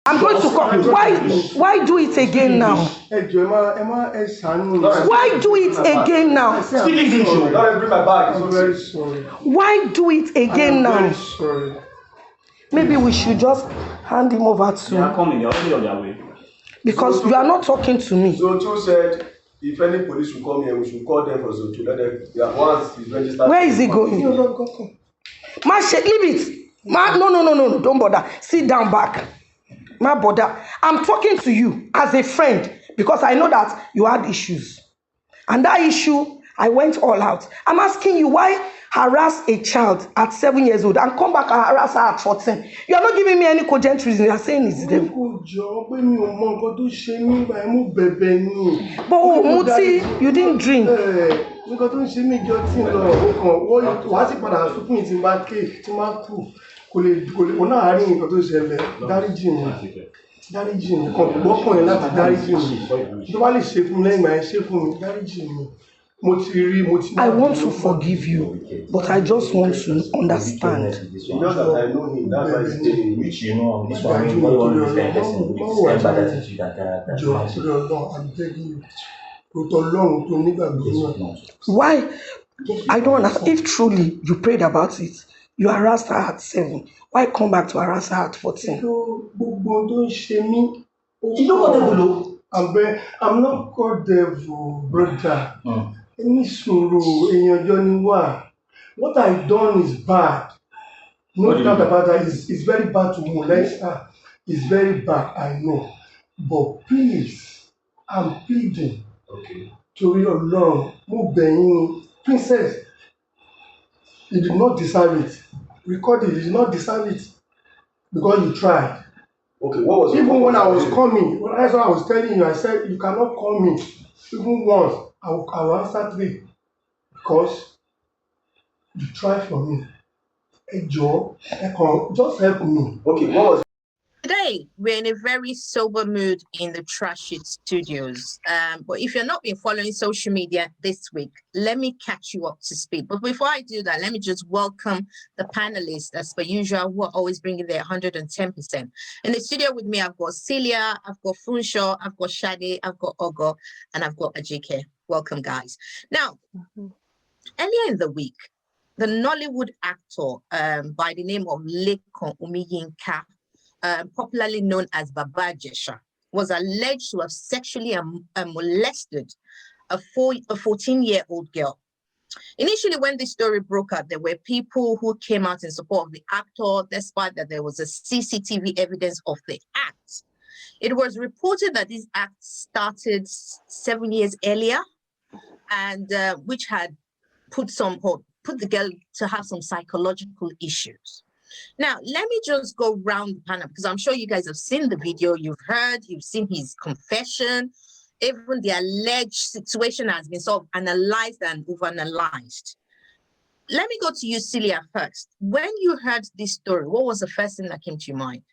I'm going to come. Why do it again now? Why do it again now? Why do it again now? I'm very sorry. Maybe we should just hand him over to. They are coming. They are already on their way. Because you are not talking to me. Zoto said, if any police will come here, we should call them for Zoto. Let them. Once he's registered. Where is he going? Ma, leave it. Ma, no. Don't bother. Sit down back. Ma, bother. I'm talking to you as a friend because I know that you had issues. And that issue, I went all out. I'm asking you, why harass a child at 7 years old and come back and harass her at 14? You are not giving me any cogent reason. You are saying it's them. But Muti, you didn't drink. I want to forgive you, but I just want to understand. Which you know, this one, why? I don't understand. If truly you prayed about it, you harassed her at 7. Why come back to harass her at 14? You know what devil do? I'm not called devil, brother. What I've done is bad. No doubt about that. It's very bad to molest her. It's very bad, I know. But please, I'm pleading to your Lord, Princess, you did not deserve it. Record it, you did not deserve it. Because you tried. Okay, what was even when I was coming, that's what I was telling you, I said, you cannot call me even once. I will answer 3. Because you tried for me. Hey, Joe, just help me. Okay, what was Today, we're in a very sober mood in the Trash It Studios. But if you're not been following social media this week, let me catch you up to speed. But before I do that, let me just welcome the panelists, as per usual, who are always bringing their 110%. In the studio with me, I've got Celia, I've got Funshaw, I've got Shade, I've got Ogo, and I've got Ajike. Welcome, guys. Now, earlier in the week, the Nollywood actor by the name of Lekon Umiyinka, popularly known as Baba IJESHA, was alleged to have sexually molested a 14-year-old girl. Initially, when this story broke out, there were people who came out in support of the actor, despite that there was a CCTV evidence of the act. It was reported that this act started 7 years earlier, and which had put the girl to have some psychological issues. Now, let me just go round the panel, because I'm sure you guys have seen the video, you've seen his confession. Even the alleged situation has been sort of analyzed and overanalyzed. Let me go to you, Celia, first. When you heard this story, what was the first thing that came to your mind?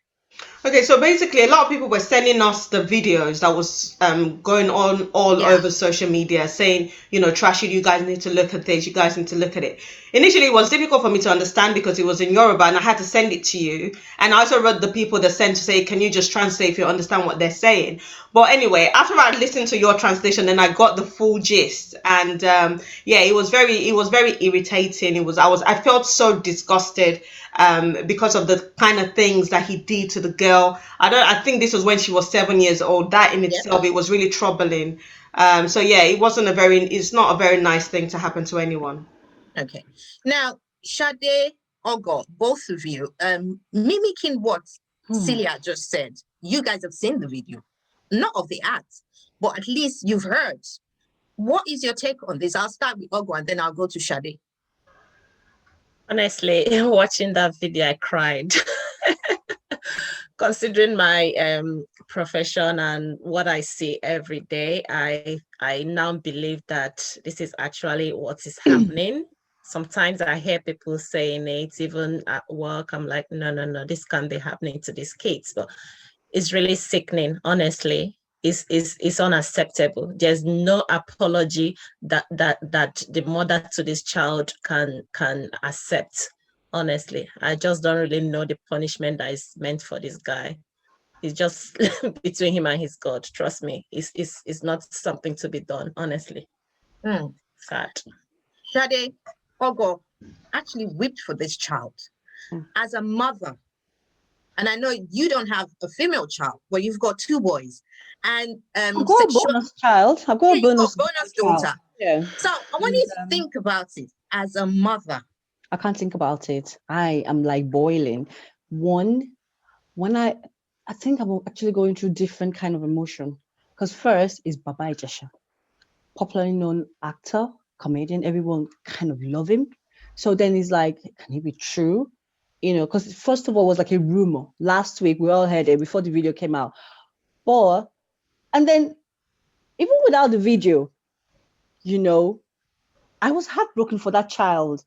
Okay, so basically a lot of people were sending us the videos that was going on all over social media saying, you know, Trash It, you guys need to look at this, you guys need to look at it. Initially, it was difficult for me to understand because it was in Yoruba and I had to send it to you. And I also wrote the people that sent to say, can you just translate if you understand what they're saying? But anyway, after I listened to your translation, then I got the full gist. And it was very irritating. I felt so disgusted because of the kind of things that he did to the girl. I think this was when she was 7 years old. That in itself, it was really troubling. It's not a very nice thing to happen to anyone. Okay. Now, Shade, Ogo, both of you, mimicking what Celia just said, you guys have seen the video, not of the act, but at least you've heard. What is your take on this? I'll start with Ogo and then I'll go to Shade. Honestly, watching that video, I cried. Considering my profession and what I see every day, I now believe that this is actually what is happening. Sometimes I hear people saying it, even at work. I'm like, no, this can't be happening to these kids. But it's really sickening, honestly. It's unacceptable. There's no apology that the mother to this child can accept. Honestly, I just don't really know the punishment that is meant for this guy. It's just between him and his God. Trust me, it's not something to be done. Honestly, sad. Shade Ogo actually wept for this child as a mother. And I know you don't have a female child, but you've got two boys. And I've got a bonus child. I've got a you've got bonus daughter. child. Yeah. So I want you to think about it as a mother. I can't think about it. I am like boiling. When I think I'm actually going through different kind of emotion. Because first is Baba IJESHA, popularly known actor, comedian. Everyone kind of love him. So then it's like, can he be true? You know, because first of all, it was like a rumor. Last week, we all heard it before the video came out. And then even without the video, you know, I was heartbroken for that child.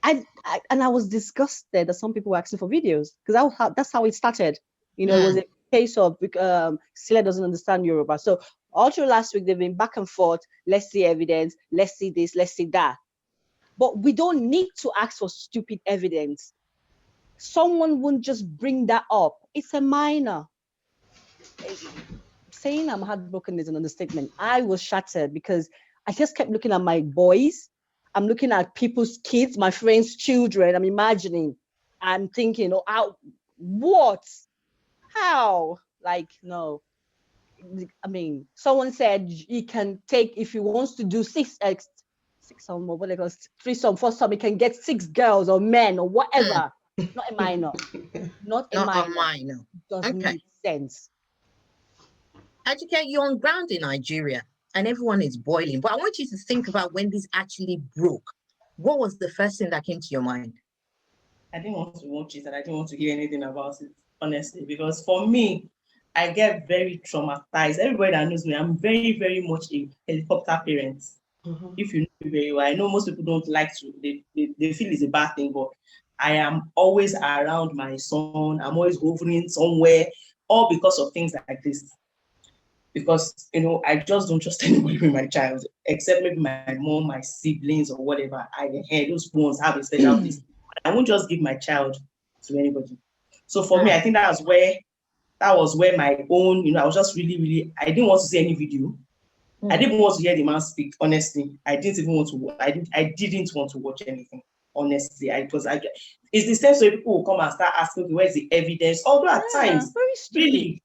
And I was disgusted that some people were asking for videos, because that's how it started. You know, it was a case of Sila doesn't understand Yoruba. So all through last week, they've been back and forth. Let's see evidence. Let's see this. Let's see that. But we don't need to ask for stupid evidence. Someone wouldn't just bring that up. It's a minor. Saying I'm heartbroken is an understatement. I was shattered because I just kept looking at my boys. I'm looking at people's kids, my friends' children. I'm imagining. I'm thinking, what? How? Like, no. I mean, someone said he can take, if he wants to do threesome, foursome, he can get 6 girls or men or whatever. Not a minor. Not a minor. Doesn't make sense. Ajike, you're on ground in Nigeria and everyone is boiling. But I want you to think about when this actually broke. What was the first thing that came to your mind? I didn't want to watch it and I didn't want to hear anything about it, honestly, because for me, I get very traumatized. Everybody that knows me, I'm very, very much a helicopter parent. If you know me very well, I know most people don't like to, they feel it's a bad thing, but I am always around my son. I'm always hovering somewhere, all because of things like this. Because, I just don't trust anybody with my child, except maybe my mom, my siblings, or whatever. Those ones have a special place. I won't just give my child to anybody. So for me, I think that was where my own, I was just really, really, I didn't want to see any video. I didn't want to hear the man speak, honestly. I didn't want to watch anything, honestly. It's the same way people will come and start asking, okay, where's the evidence? Although at times, really,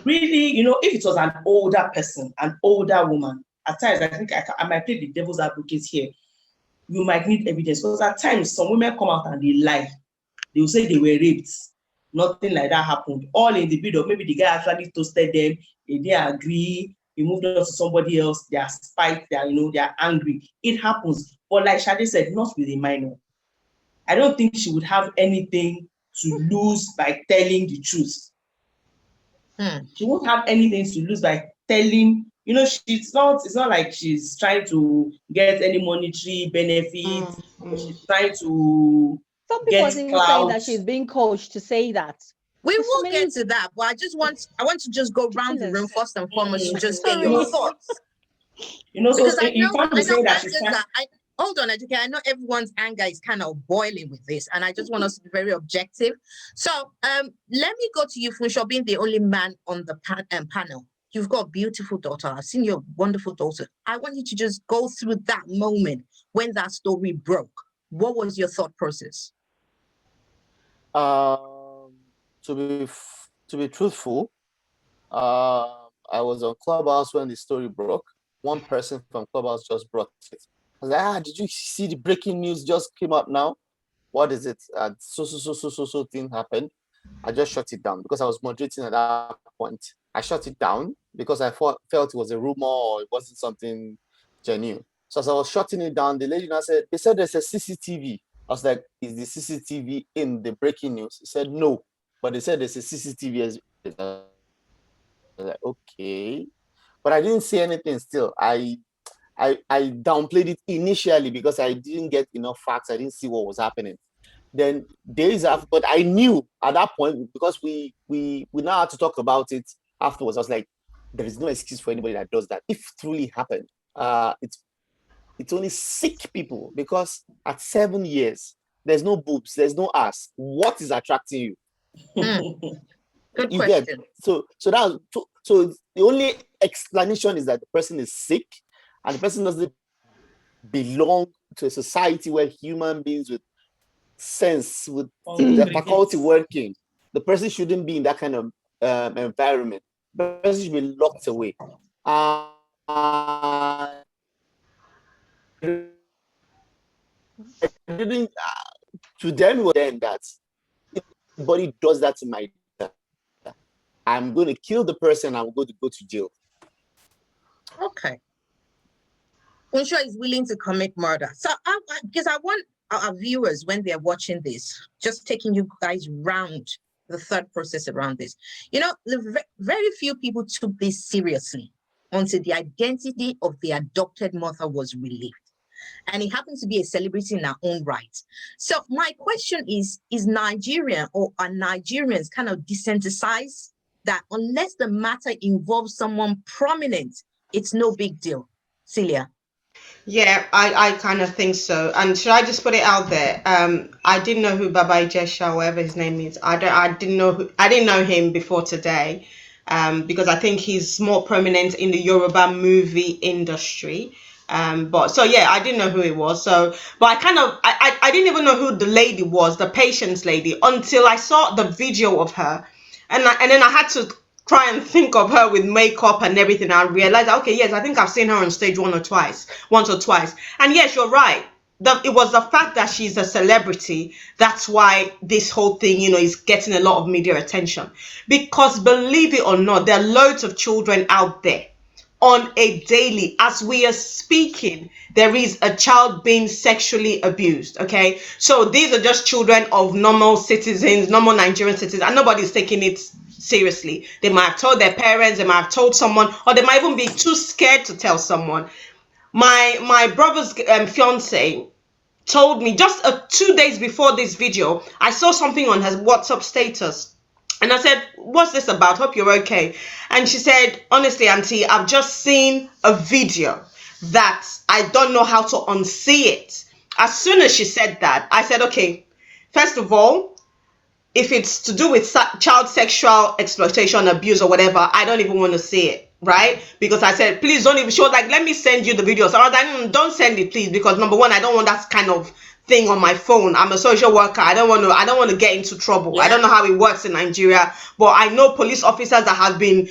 if it was an older person, an older woman, at times I think I might play the devil's advocate here. You might need evidence, because at times some women come out and they lie. They will say they were raped. Nothing like that happened. All in the bid of maybe the guy actually toasted them, they didn't agree, he moved on to somebody else, they are spite, they are angry. It happens. But like Shade said, not with a minor. I don't think she would have anything to lose by telling the truth. She won't have anything to lose by telling, it's not like she's trying to get any monetary benefit. She's trying to some people are even saying that she's being coached to say that. We will get to that, but I want to just go round the room first and foremost to just get your thoughts. Because you can't be saying that she's hold on, Ajike. I know everyone's anger is kind of boiling with this, and I just want us to be very objective. So let me go to you, Funsho, being the only man on the panel. You've got a beautiful daughter. I've seen your wonderful daughter. I want you to just go through that moment when that story broke. What was your thought process? To be truthful, I was on Clubhouse when the story broke. One person from Clubhouse just brought it. I was like, did you see the breaking news just came up now? What is it? So thing happened. I just shut it down because I was moderating at that point. I shut it down because I felt it was a rumor or it wasn't something genuine. So as I was shutting it down, the lady now said, they said there's a CCTV. I was like, is the CCTV in the breaking news? He said, no, but they said there's a CCTV. I was like, okay. But I didn't say anything still. I downplayed it initially because I didn't get enough facts. I didn't see what was happening. Then days after, but I knew at that point because we now had to talk about it afterwards. I was like, there is no excuse for anybody that does that. If it truly happened, it's only sick people, because at 7 years, there's no boobs, there's no ass. What is attracting you? Good You get question. so so the only explanation is that the person is sick and the person doesn't belong to a society where human beings with sense, with their faculty working, the person shouldn't be in that kind of environment. The person should be locked away. Didn't to them was then that if anybody does that to my daughter, I'm going to kill the person. I'm going to go to jail. Okay. Funsho is willing to commit murder. So, because I want our viewers, when they're watching this, just taking you guys round the third process around this. You know, very few people took this seriously until the identity of the adopted mother was revealed. And it happens to be a celebrity in our own right. So my question is Nigeria or are Nigerians kind of desensitized that unless the matter involves someone prominent, it's no big deal? Celia? Yeah, I kind of think so. And should I just put it out there? I didn't know who Baba IJESHA, whatever his name is. I didn't know him before today. Because I think he's more prominent in the Yoruba movie industry. But so yeah, I didn't know who he was. So, but I didn't even know who the lady was, the patient's lady, until I saw the video of her, and then I had to try and think of her with makeup and everything. I realized, okay, yes, I think I've seen her on stage once or twice. And yes, you're right. It was the fact that she's a celebrity. That's why this whole thing, is getting a lot of media attention. Because believe it or not, there are loads of children out there on a daily, as we are speaking, there is a child being sexually abused. Okay, so these are just children of normal citizens, normal Nigerian citizens, and nobody's taking it seriously. They might have told their parents, they might have told someone, or they might even be too scared to tell someone. My brother's fiance told me just 2 days before this video, I saw something on her WhatsApp status. And I said, what's this about? Hope you're okay. And she said, honestly, auntie, I've just seen a video that I don't know how to unsee it. As soon as she said that, I said, okay, first of all, if it's to do with child sexual exploitation, abuse or whatever, I don't even want to see it, right? Because I said, please don't even show, like, let me send you the video. So I was like, don't send it, please, because number one, I don't want that kind of thing on my phone. I'm a social worker. I don't want to get into trouble. Yeah. I don't know how it works in Nigeria, but I know police officers that have been,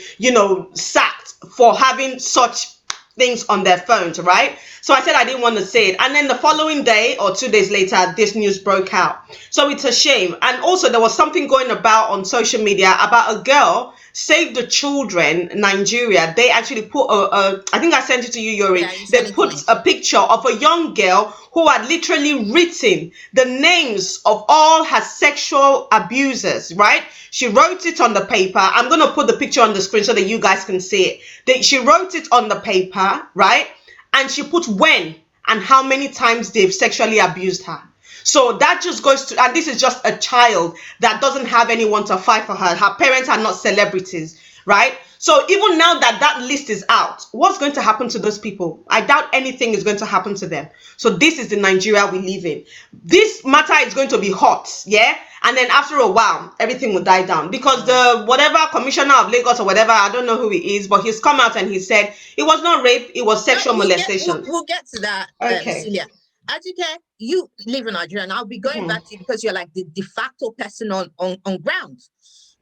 sacked for having such things on their phones, right? So I said I didn't want to say it. And then the following day or 2 days later, this news broke out. So it's a shame. And also there was something going about on social media about a girl, Save the Children, Nigeria. They actually put I think I sent it to you, Yuri. Yeah, they put a picture of a young girl who had literally written the names of all her sexual abusers, right? She wrote it on the paper. I'm going to put the picture on the screen so that you guys can see it. She wrote it on the paper, right? And she put when and how many times they've sexually abused her. So that just goes to, and this is just a child that doesn't have anyone to fight for her. Her parents are not celebrities, right? So even now that that list is out, what's going to happen to those people? I doubt anything is going to happen to them. So this is the Nigeria we live in. This matter is going to be hot, yeah? And then after a while, everything will die down. Because the whatever commissioner of Lagos or whatever, I don't know who he is, but he's come out and he said it was not rape, it was sexual molestation. We'll get to that, okay. Celia. Ajike, you live in Nigeria, and I'll be going back to you because you're like the de facto person on ground.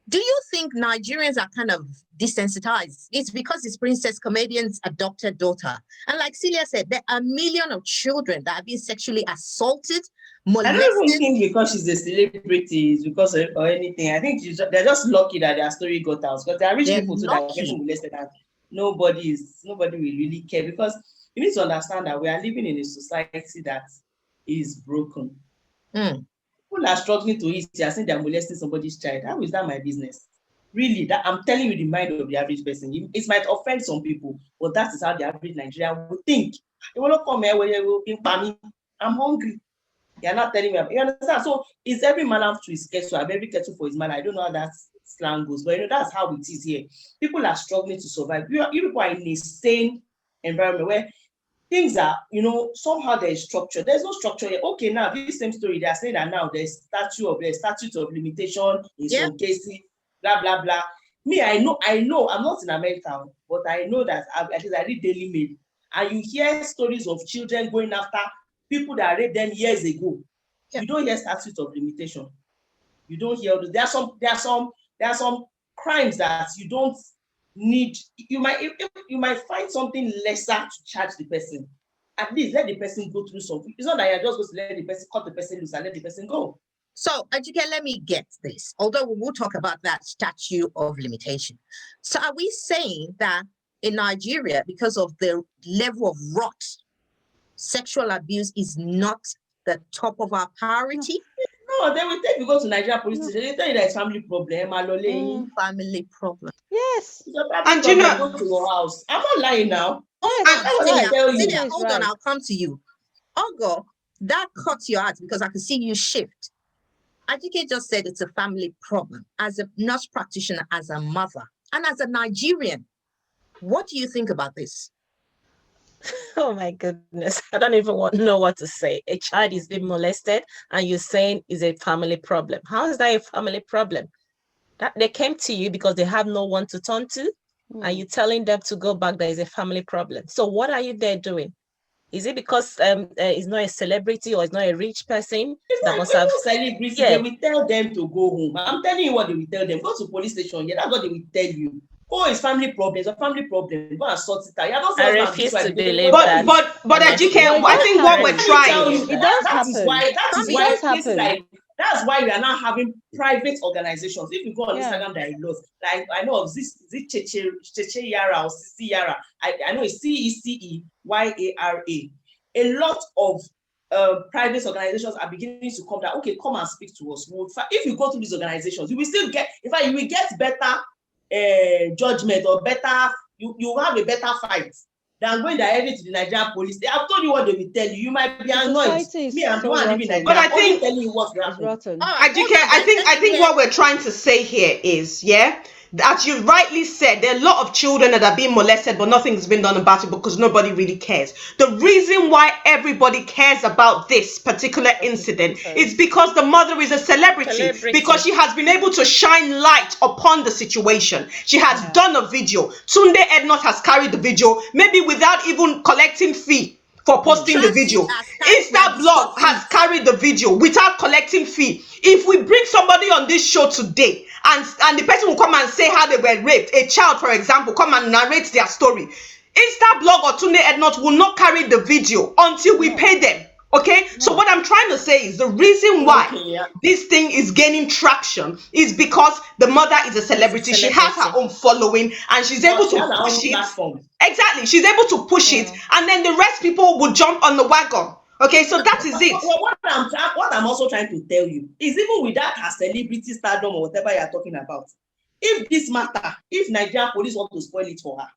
Do you think Nigerians are kind of desensitized? It's because it's Princess Comedian's adopted daughter. And like Celia said, there are millions of children that have been sexually assaulted, molested. I don't even think because she's a celebrity, it's because of, or anything. I think they're just lucky that their story got out. Because there are rich people too that are getting molested and nobody will really care. Because you need to understand that we are living in a society that is broken. People are struggling to eat. They are saying they're molesting somebody's child. How is that my business? Really, that I'm telling you the mind of the average person. It might offend some people, but that is how the average Nigerian will think. They will not come here where you will be me. I'm hungry. You're not telling me. You understand? So it's every man have to his kettle. I'm every kettle for his man. I don't know how that slang goes, but that's how it is here. People are struggling to survive. You people are in a sane environment where things are, somehow there is structure. There's no structure here. Okay, now this same story, they are saying that now there's statute of limitation in some cases. blah, blah, blah. Me, I know, I'm not in America, but I know that at least I read Daily Mail. And you hear stories of children going after people that raped them years ago. Yeah. You don't hear statute of limitation. You don't hear all this. There are some crimes that you don't need. You might find something lesser to charge the person. At least let the person go through something. It's not that you're just going to let the person cut the person loose and let the person go. So, Ajike, let me get this. Although we will talk about that statute of limitation. So, are we saying that in Nigeria, because of the level of rot, sexual abuse is not the top of our priority? No, they will take you go to Nigeria police station. They tell you that it's family problem. Family problem. Yes. And you know, go to your house. I'm not lying now. Hold on, I'll come to you. Ogo, that cuts your heart because I can see you shift. Ajike just said it's a family problem. As a nurse practitioner, as a mother, and as a Nigerian, what do you think about this? Oh my goodness. I don't even know what to say. A child is being molested and you're saying is a family problem. How is that a family problem? That they came to you because they have no one to turn to, and you're telling them to go back, there is a family problem. So what are you there doing? Is it because it's not a celebrity or it's not a rich person that must have celebrity? Yeah. They will tell them to go home. I'm telling you what they will tell them. Go to police station. Yeah, that's what they will tell you. Oh, it's family problems. A family problem. Go and sort it out. I refuse to believe that. But Ajike, I think what we're trying. It does happen. That's why we are now having private organizations. If you go on Instagram, there are lots. Like I know of this Cheche Yara or Cici Yara. I know it's CECEYARA. A lot of private organizations are beginning to come down. Okay, come and speak to us. If you go to these organizations, you will still get. In fact, you will get better judgment or better. You will have a better fight than going directly to the Nigerian police. I've told you what they will tell you. You might be annoyed. Me, I'm the one living in Nigeria. But I think telling you what's happening. Ajike, I think what we're trying to say here is, as you rightly said, there are a lot of children that are being molested, but nothing's been done about it because nobody really cares. The reason why everybody cares about this particular incident is because the mother is a celebrity, because she has been able to shine light upon the situation. She has done a video. Tunde Ednut has carried the video, maybe without even collecting fee for posting the video. Instablog has carried the video without collecting fee. If we bring somebody on this show today and the person will come and say how they were raped, a child, for example, come and narrate their story, Instablog or Tunde Ednut will not carry the video until we pay them. Okay, so what I'm trying to say is the reason why this thing is gaining traction is because the mother is a celebrity. She has her own following and she's able to push it. Exactly, she's able to push it, and then the rest people will jump on the wagon. Okay, so that is it. What I'm also trying to tell you is even without her celebrity stardom or whatever you're talking about, if this matter, if Nigerian police want to spoil it for her,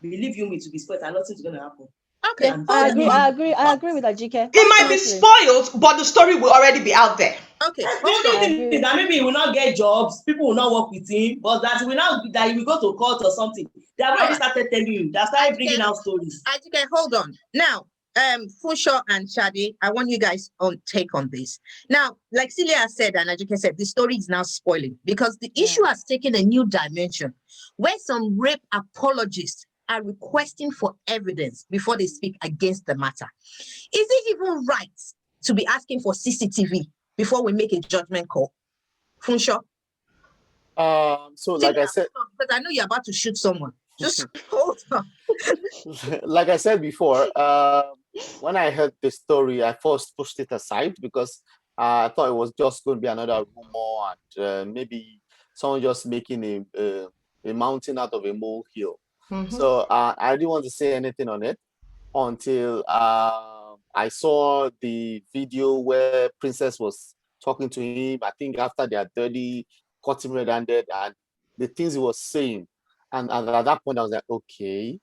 believe you me, to be spoiled and nothing's going to happen. Okay, I agree with Ajike. It might be spoiled, but the story will already be out there. Okay, that maybe he will not get jobs, people will not work with him, but that he will go to court or something. They have already started telling you. They started bringing out stories. Ajike, hold on. Now, Fusho and Shadi, I want you guys on take on this. Now, like Celia said and Ajike said, the story is now spoiling because the issue has taken a new dimension where some rape apologists are requesting for evidence before they speak against the matter. Is it even right to be asking for CCTV before we make a judgment call? Funsho? So like I said, because I know you're about to shoot someone. Just hold on. Like I said before, when I heard the story, I first pushed it aside because I thought it was just going to be another rumor and maybe someone just making a mountain out of a molehill. So I didn't want to say anything on it until I saw the video where Princess was talking to him. I think after their dirty cutting red-handed and the things he was saying. And at that point, I was like, okay,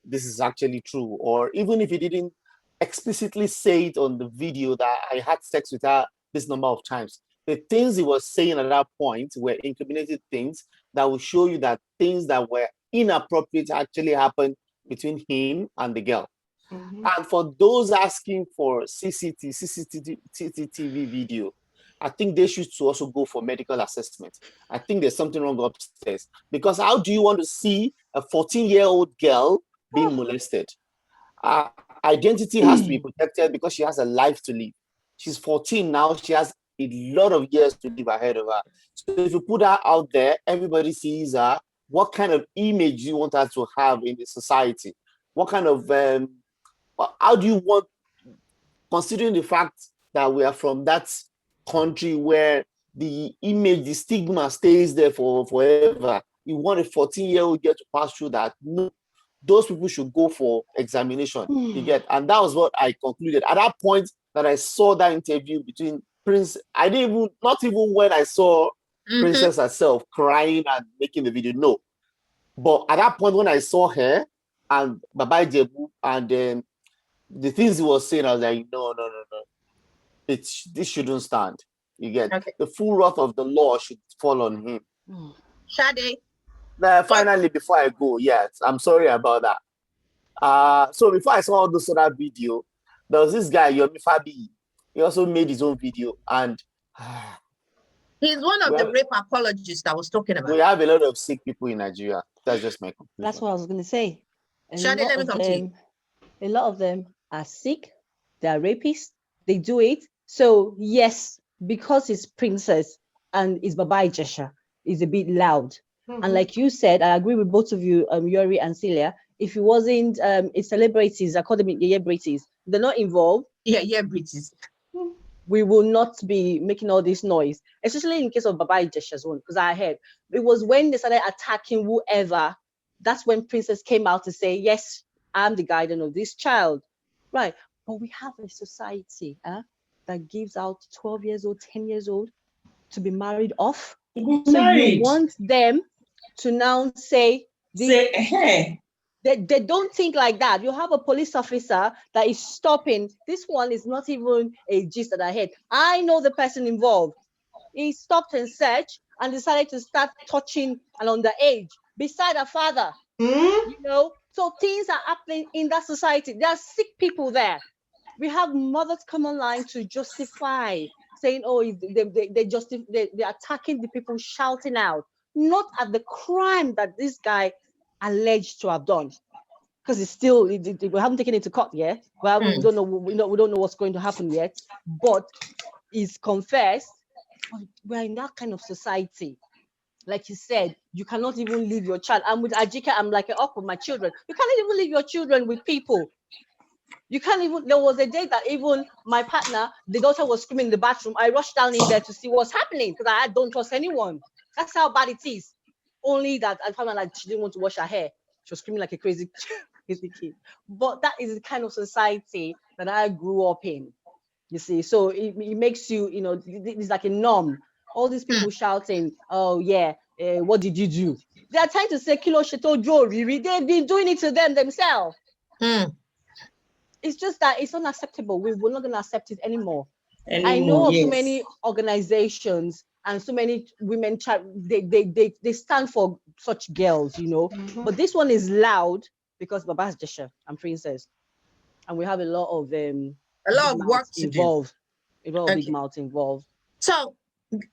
this is actually true. Or even if he didn't explicitly say it on the video that I had sex with her this number of times, the things he was saying at that point were incriminated things that will show you that things that were inappropriate actually happened between him and the girl. And for those asking for CCTV video, I think they should also go for medical assessment. I think there's something wrong upstairs. Because how do you want to see a 14-year-old girl being molested? Identity has to be protected because she has a life to live. She's 14 now. She has a lot of years to live ahead of her. So if you put her out there, everybody sees her. What kind of image do you want her to have in the society? What kind of, how do you want, considering the fact that we are from that country where the image, the stigma stays there for forever, you want a 14-year-old girl to pass through that? No, those people should go for examination. You get, and that was what I concluded at that point that I saw that interview between Prince. I didn't even, not even when I saw Princess herself crying and making the video. No, but at that point when I saw her and Baba Jebu and then the things he was saying, I was like, no. This shouldn't stand. You get, the full wrath of the law should fall on him. Shade. Finally, before I go, yes, I'm sorry about that. So before I saw all this other video, there was this guy, Yomi Fabi. He also made his own video, and he's one of the rape apologists I was talking about. We have a lot of sick people in Nigeria. That's just my conclusion. That's what I was going to say. Shade, let me come to you. A lot of them are sick. They are rapists. They do it. So yes, because it's Princess and it's Baba IJESHA, it's a bit loud. And like you said, I agree with both of you, Yori and Celia. If it wasn't it's celebrities, I call them celebrities, they're not involved. Yeah, British. We will not be making all this noise, especially in case of Baba IJESHA's one, because I heard it was when they started attacking whoever, that's when Princess came out to say, yes, I'm the guardian of this child. Right. But we have a society that gives out 12 years old, 10 years old to be married off. So you want them to now say, they don't think like that. You have a police officer that is stopping. This one is not even a gist that I heard. I know the person involved. He stopped and searched and decided to start touching an underage beside her father. You know, so things are happening in that society. There are sick people there. We have mothers come online to justify, saying, oh, they're attacking the people, shouting out, not at the crime that this guy alleged to have done, because it's still, we haven't taken it to court yet. Well, we don't know what's going to happen yet, but it's confessed. We're in that kind of society. Like you said, you cannot even leave your child. I'm with Ajika, I'm like up with my children. You can't even leave your children with people. You can't even, there was a day that even my partner, the daughter was screaming in the bathroom. I rushed down in there to see what's happening because I don't trust anyone. That's how bad it is. Only that I found out like she didn't want to wash her hair. She was screaming like a crazy kid. But that is the kind of society that I grew up in. You see, so it makes you, you know, it's like a norm. All these people shouting, oh yeah, what did you do? They are trying to say, Kilo Sheto Jory. They've been doing it to them themselves. It's just that it's unacceptable. We're not going to accept it anymore. I know of so many organizations and so many women, they stand for such girls, you know. But this one is loud because Baba IJESHA and Princess. And we have a lot of work to involved. A lot of big mouths involved. So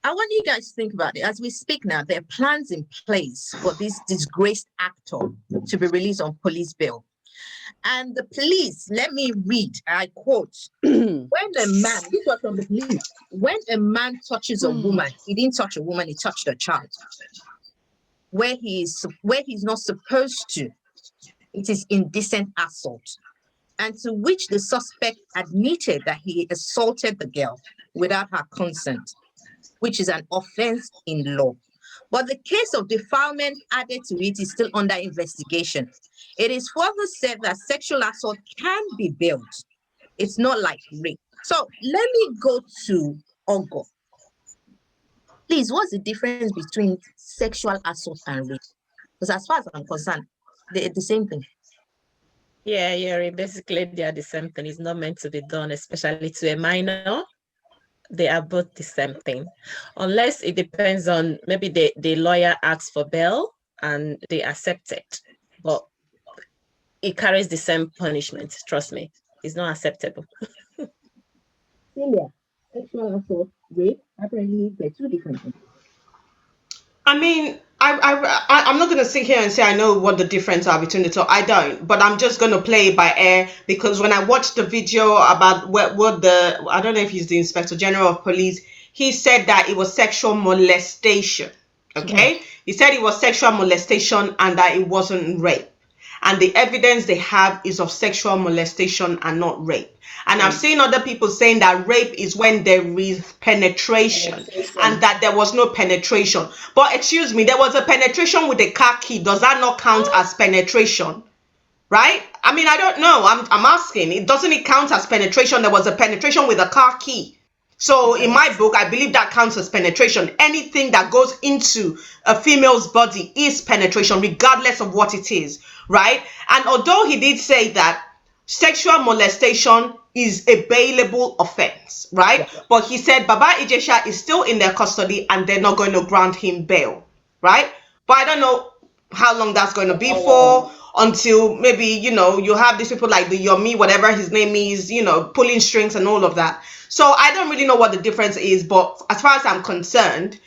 I want you guys to think about it. As we speak now, there are plans in place for this disgraced actor to be released on police bail. And the police, let me read, I quote, when a man, this was from the police, when a man touches a woman, he didn't touch a woman, he touched a child. Where he's not supposed to, it is indecent assault. And to which the suspect admitted that he assaulted the girl without her consent, which is an offense in law. But the case of defilement added to it is still under investigation. It is further said that sexual assault can be bailed. It's not like rape. So let me go to Ogo. Please, what's the difference between sexual assault and rape? Because as far as I'm concerned, they're the same thing. Yeah, Yuri, basically they are the same thing. It's not meant to be done, especially to a minor. They are both the same thing, unless it depends on maybe the lawyer asks for bail and they accept it, but it carries the same punishment. Trust me, it's not acceptable. Celia, sexual assault rape, apparently they're two different things. I mean, I'm not going to sit here and say I know what the difference are between the two. I don't, but I'm just going to play it by air, because when I watched the video about what the, I don't know if he's the Inspector General of Police, he said that it was sexual molestation. Okay? He said it was sexual molestation and that it wasn't rape. And the evidence they have is of sexual molestation and not rape. And I've seen other people saying that rape is when there is penetration and that there was no penetration. But excuse me, there was a penetration with a car key. Does that not count as penetration? Right? I mean, I don't know. I'm asking. Doesn't it count as penetration? There was a penetration with a car key. So in my book, I believe that counts as penetration. Anything that goes into a female's body is penetration, regardless of what it is, right? And although he did say that sexual molestation is a bailable offense, right? Yeah. But he said Baba IJESHA is still in their custody and they're not going to grant him bail, right? But I don't know how long that's going to be for, until maybe, you know, you have these people like the Yomi, whatever his name is, you know, pulling strings and all of that. So I don't really know what the difference is, but as far as I'm concerned,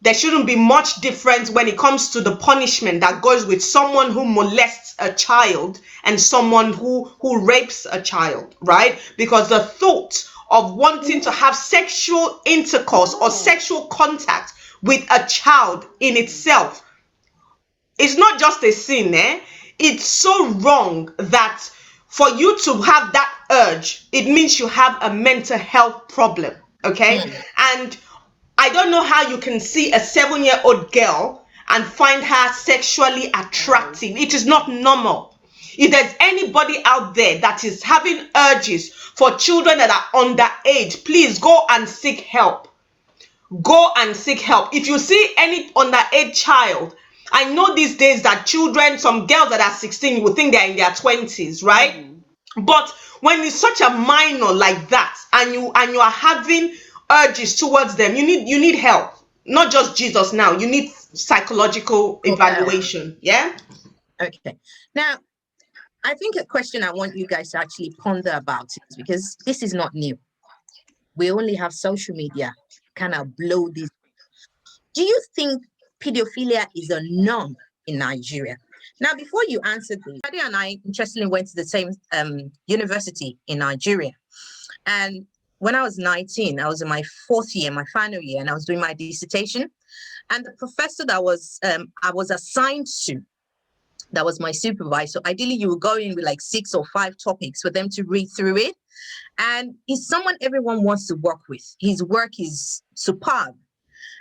there shouldn't be much difference when it comes to the punishment that goes with someone who molests a child and someone who rapes a child, right? Because the thought of wanting to have sexual intercourse or sexual contact with a child in itself is not just a sin, eh? It's so wrong that for you to have that urge, it means you have a mental health problem, okay? And I don't know how you can see a 7-year-old girl and find her sexually attractive. It is not normal. If there's anybody out there that is having urges for children that are underage, please go and seek help. Go and seek help. If you see any underage child, I know these days that children, some girls that are 16, you would think they're in their 20s, right? But when it's such a minor like that, and you are having urges towards them, you need help. Not just Jesus now. You need psychological evaluation. Yeah? Okay. Now, I think a question I want you guys to actually ponder about is, because this is not new. We only have social media kind of blow this. Do you think pedophilia is a norm in Nigeria? Now, before you answer this, Adi and I interestingly went to the same university in Nigeria. And when I was 19, I was in my 4th year, my final year, and I was doing my dissertation. And the professor that was I was assigned to, that was my supervisor. Ideally, you would go in with like 6 or 5 topics for them to read through it. And he's someone everyone wants to work with. His work is superb.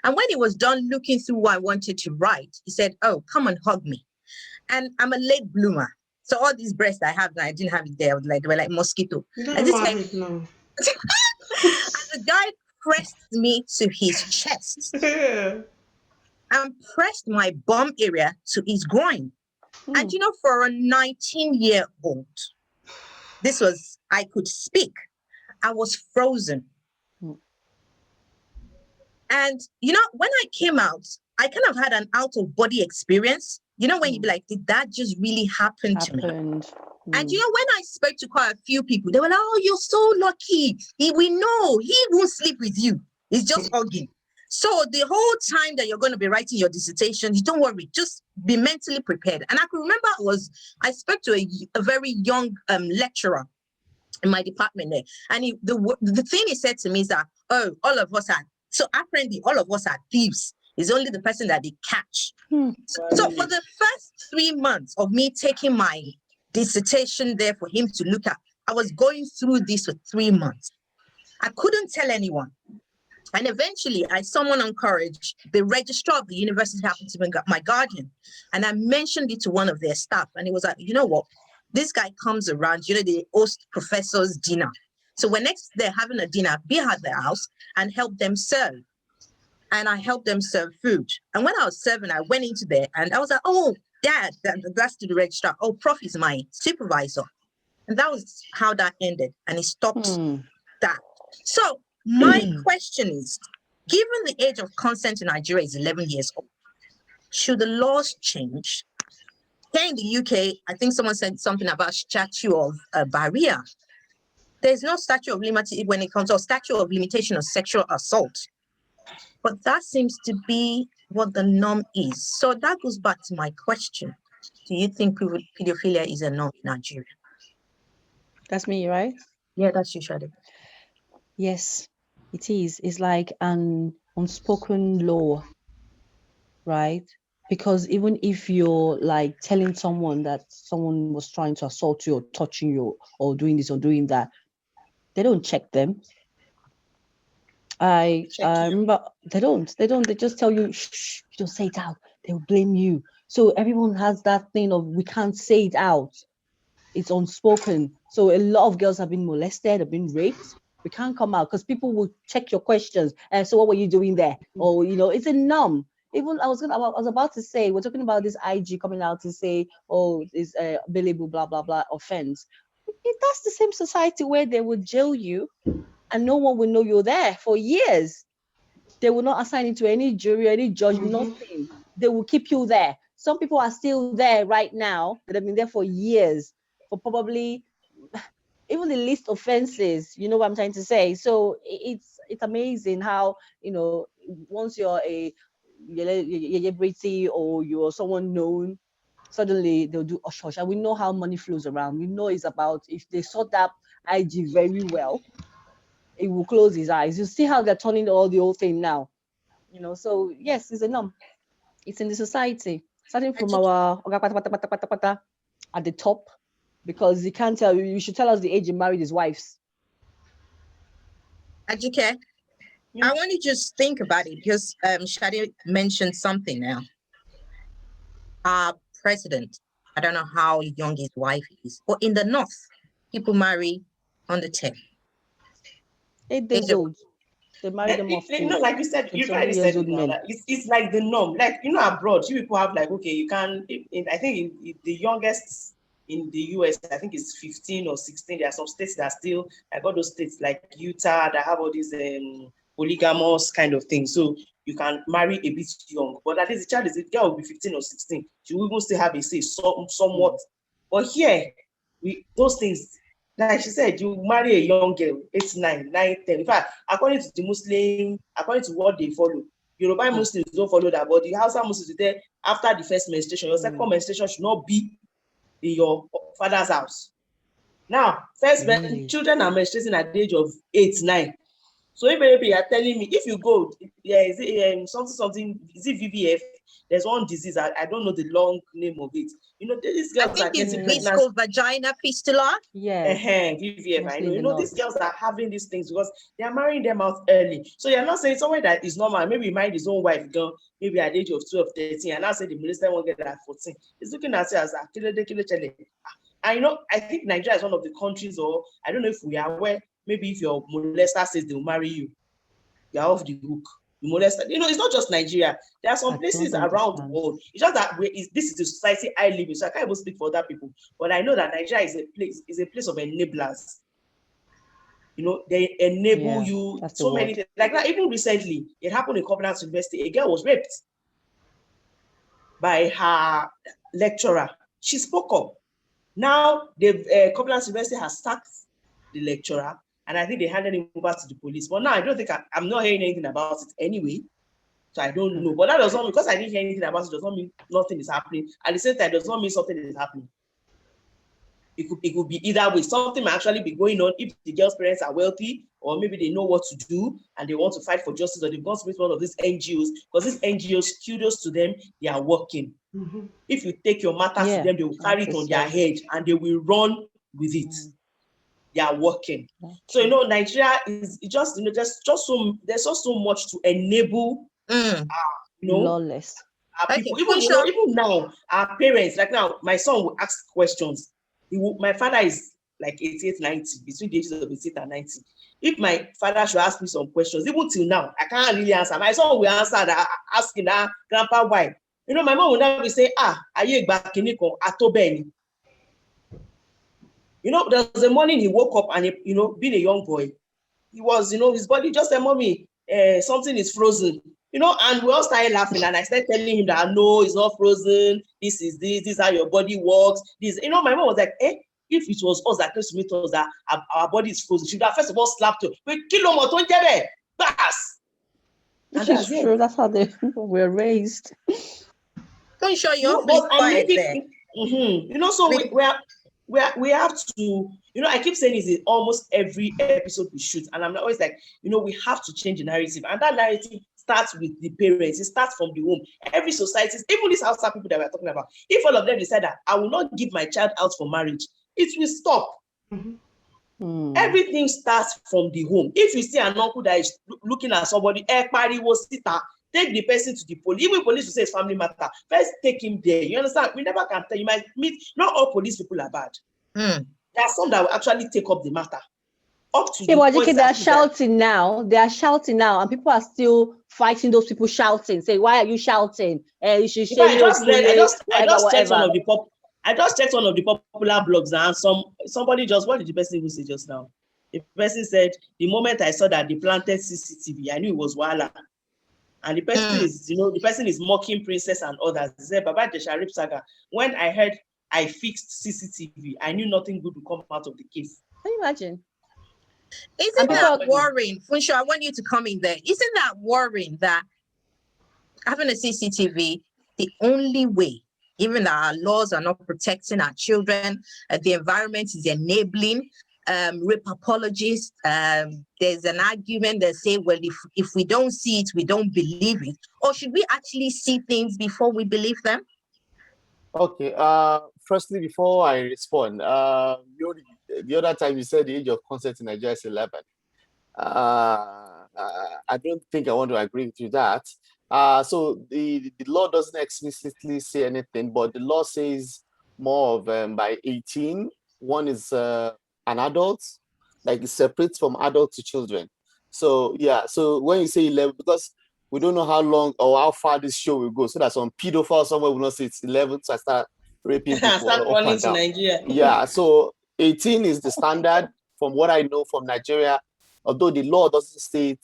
And when he was done looking through what I wanted to write, he said, "Oh, come and hug me." And I'm a late bloomer. So all these breasts I have, I didn't have it there. They were like mosquito. And this guy, and the guy pressed me to his chest and pressed my bum area to his groin. And you know, for a 19-year-old, this was, I could speak. I was frozen. And, you know, when I came out, I kind of had an out-of-body experience. You know, when you'd be like, did that just really happen to me? And, you know, when I spoke to quite a few people, they were like, "Oh, you're so lucky. We know he won't sleep with you. He's just hugging." So the whole time that you're going to be writing your dissertation, you don't worry, just be mentally prepared. And I could remember I spoke to a very young lecturer in my department there. And the thing he said to me is that, "Oh, all of us are, so apparently all of us are thieves. It's only the person that they catch." So for the first 3 months of me taking my dissertation there for him to look at, I was going through this for 3 months. I couldn't tell anyone. And eventually, someone encouraged, the registrar of the university happened to be my guardian. And I mentioned it to one of their staff. And he was like, "You know what? This guy comes around, you know, they host professors' dinner. So when next they're having a dinner, be at their house and help them serve." And I helped them serve food. And when I was serving, I went into there and I was like, "Oh, Dad," that's to the registrar. "Oh, Prof is my supervisor." And that was how that ended. And it stopped that. So my question is, given the age of consent in Nigeria is 11 years old, should the laws change? Here in the UK, I think someone said something about statute of barrier. there's no statute of limitation when it comes to statute of limitation of sexual assault. But that seems to be what the norm is. So that goes back to my question. Do you think pedophilia is a norm in Nigeria? That's me, right? Yeah, that's you, Shadi. Yes, it is. It's like an unspoken law, right? Because even if you're like telling someone that someone was trying to assault you or touching you or doing this or doing that, they don't check them. I remember they don't. They just tell you, shh, you don't say it out. They'll blame you. So everyone has that thing of we can't say it out. It's unspoken. So a lot of girls have been molested, have been raped. We can't come out because people will check your questions. And so what were you doing there? Or it's a norm. Even I was about to say, we're talking about this IG coming out to say, oh, it's available, blah blah blah offense. That's the same society where they would jail you and no one will know you're there for years. They will not assign it to any jury, any judge, nothing. They will keep you there. Some people are still there right now that have been there for years, for probably even the least offenses. You know what I'm trying to say? So it's amazing how, once you're a celebrity or you're someone known, suddenly they'll do hush hush. And we know how money flows around. We know it's about, if they sort that IG very well, it will close his eyes. You see how they're turning all the old thing now. So yes, it's a norm. It's in the society. Starting from our at the top, because you can't tell you should tell us the age he married his wives. Ajike, I want to just think about it because Shadi mentioned something now. Our president, I don't know how young his wife is, but in the north, people marry under 10. 8 days old. They marry them off. Like you said, you rightly said it now. Like, it's like the norm. Like, abroad, you people have like, okay, you can, I think the youngest in the US, I think it's 15 or 16. There are some states that still, like all those states like Utah that have all these polygamous kind of things. So you can marry a bit young, but at least the girl will be 15 or 16. She will even still have a say somewhat. But here, those things, like she said, you marry a young girl, 8, 9, 10. In fact, according to the Muslim, according to what they follow, Yoruba Muslims don't follow that, but the Hausa Muslims there, after the first menstruation, your second menstruation should not be in your father's house. Now, children are menstruating at the age of 8, 9. So if maybe you're telling me, if you go, is it something, is it VVF? There's one disease, I don't know the long name of it. These girls I think it's viscovagina fistula. Yeah. VVF. I know. These girls are having these things because they are marrying them out early. So you're not saying somewhere that is normal. Maybe he married his own wife, girl, maybe at the age of 12, 13, and now say the molester won't get at 14. It's looking at it as a killer. I think Nigeria is one of the countries, or I don't know if we are aware, maybe if your molester says they'll marry you, you're off the hook. Molester. It's not just Nigeria. There are some places around the world. It's just that this is the society I live in, so I can't even speak for other people. But I know that Nigeria is a place of enablers. They enable you so many things. Like that, even recently, it happened in Covenant University. A girl was raped by her lecturer. She spoke up. Now, the Covenant University has sacked the lecturer. And I think they handed him over to the police. But now I don't think I'm not hearing anything about it anyway. So I don't know. But that does not mean, because I didn't hear anything about it, does not mean nothing is happening. At the same time, does not mean something is happening. It could be either way. Something might actually be going on if the girl's parents are wealthy, or maybe they know what to do and they want to fight for justice, or they've gone to meet one of these NGOs, because these NGOs, kudos to them, they are working. If you take your matters to them, they will carry it on their head and they will run with it. They are working. So Nigeria is just there's just so much to enable lawless people. Even now, our parents, like now, my son will ask questions. My father is like 88, 90, between the ages of 88 and 90. If my father should ask me some questions, even till now, I can't really answer. My son will answer that, asking that, Grandpa, why? My mom will never say, are you back in Atobeni? There was a morning he woke up and, being a young boy, he was, his body just said, Mommy, something is frozen, and we all started laughing. And I started telling him that, no, it's not frozen. This is how your body works. My mom was like, if it was us that came to meet us that our body is frozen, should have first of all slapped her. We kill them, don't get it. Bas. Which is true. That's how they were raised. Don't show your But and quiet maybe, there. you know, so we have to, you know, I keep saying this in almost every episode we shoot, and I'm always like, you know, we have to change the narrative, and that narrative starts with the parents. It starts from the home. Every society, even these outside people that we're talking about, if all of them decide that I will not give my child out for marriage, it will stop. Everything starts from the home. If you see an uncle that is looking at somebody, take the person to the police. Even police will say it's family matter. First, take him there. You understand? We never can tell. You might meet. Not all police people are bad. There are some that will actually take up the matter. Up to Yeah, the but point they are shouting now. They are shouting now, and people are still fighting those people shouting. Say, why are you shouting? You should say I just checked whatever. I just checked one of the popular blogs now, and somebody just, what did the person even say just now? The person said, the moment I saw that they planted CCTV, I knew it was Wala. And the person is, you know, the person is mocking Princess and others. He said, Baba IJESHA Rape Saga, when I heard I fixed CCTV, I knew nothing good would come out of the case. Can you imagine? Isn't that worrying? Funsho, I want you to come in there. Isn't that worrying that having a CCTV, the only way, even our laws are not protecting our children, the environment is enabling rape apologists. There's an argument that say, well, if we don't see it, we don't believe it. Or should we actually see things before we believe them? Okay. Firstly, before I respond, the other time you said the age of consent in Nigeria is 11. I don't think I want to agree with you that. So the law doesn't explicitly say anything, but the law says more of by 18, one is an adult, like it separates from adult to children. So yeah, so when you say 11, because we don't know how long or how far this show will go, so that some pedophile somewhere will not say it's 11, so I start raping people Start up running and to down. Nigeria. Yeah, so 18 is the standard from what I know from Nigeria, although the law doesn't state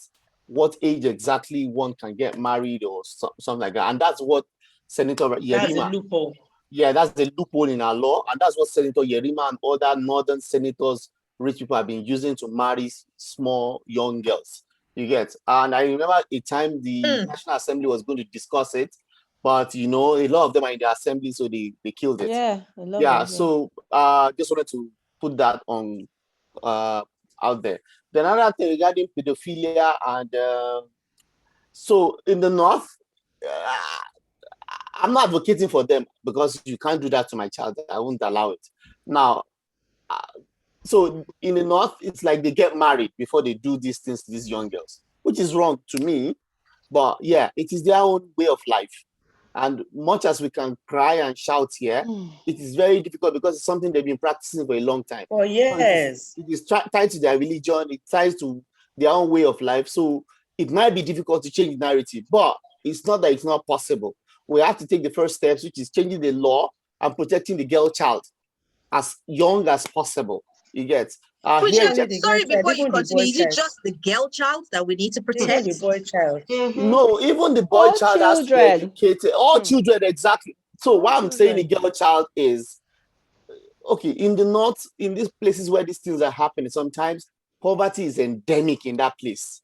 what age exactly one can get married or something like that. And that's what Senator Yerima... That's a loophole. Yeah, that's the loophole in our law. And that's what Senator Yerima and other northern senators, rich people, have been using to marry small, young girls. You get? And I remember a time the National Assembly was going to discuss it, but, you know, a lot of them are in the assembly, so they killed it. Yeah, so just wanted to put that on out there. Then another thing regarding pedophilia, and so in the north, I'm not advocating for them because you can't do that to my child. I won't allow it. Now, so in the north, it's like they get married before they do these things to these young girls, which is wrong to me. But yeah, it is their own way of life. And much as we can cry and shout here, it is very difficult because it's something they've been practicing for a long time. Oh, yes. It is tied to their religion. It ties to their own way of life. So it might be difficult to change the narrative, but it's not that it's not possible. We have to take the first steps, which is changing the law and protecting the girl child as young as possible. You get? Sorry, before you continue, is it just the girl child that we need to protect? Even the boy child. No, even the boy child has to be educated. All children, exactly. So what I'm saying the girl child is, okay, in the north, in these places where these things are happening, sometimes poverty is endemic in that place.